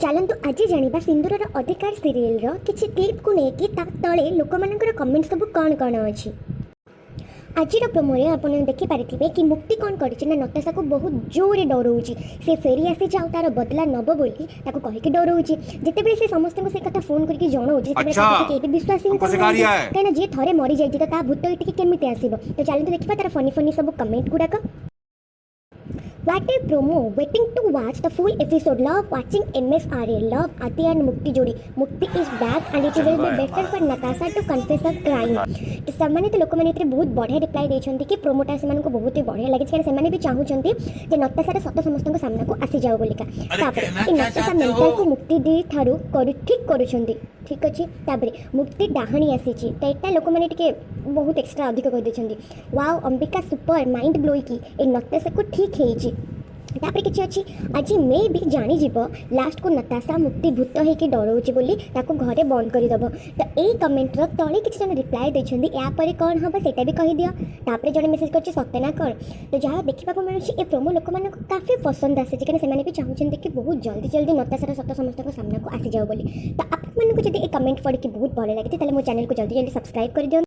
चलतु आज जाना सिंदूर अधिकार सीरियल किसी क्लिप को लेकिन तले लोक मान कमेंट सब कौन कौन अच्छी आज प्रोमो आप देखिपारे कि मुक्ति कौन कर नताशा को बहुत जोरे डराऊँगी से फेरी आसी जाओ तार बदला नब बोली कहीकि डराऊँगी जितेबाला से समस्त से कथा फोन करके जनाऊँगी विश्वास ही कहीं जी थे मरी जाइए तो भूत केमी आसो तो चलते देखा तार फनी फनी सब comment गुड़ाक What a promo! Waiting to watch the full episode. Love watching MSRA. Love Ati and Mukti jodi. Mukti is back and it will be better for Natasha to confess her crime. तो सामान्य तो लोक मैंने बहुत बढ़िया reply देछंती कि प्रोमोटा से को बहुत ही बढ़िया लगे कि सेमाने भी चाहूचंती जे नताशार सत समस्त सामना को आसी जाओ बोलिका तापर ए नताशा मेंटल को मुक्ति दे थारु ठीक करूछंती ठीक अच्छे तापर मुक्ति डाहाणी आसीची तो एटा लोक मैंने टिके बहुत एक्स्ट्रा अधिक कह देछंती वाओ अंबिका सुपर माइंड ब्लोई की ए नताशा को ठीक हेची तापर किसी अच्छी आज मे भी जानीज लास्ट को नताशा मुक्ति भूत होकर डराऊँगी बोली घरे बंद करदेव तो यही कमेंट तले किसी जन रिप्लाई देते यापर कौन हम से भी कहीदि तापर जड़े मेसेज कर सत्य कौन तो जहाँ देखा मिलूँ ये प्रोमो लोक मान काफी पसंद आसी कहीं भी चाहते कि बहुत जल्दी जल्दी नताशार सत समस्त सामना को आसी जाओ बोली तो आपको जब ये कमेंट पढ़ी बहुत भल लगी तो मो चैनल को जल्दी जल्दी सब्सक्राइब कर दियो।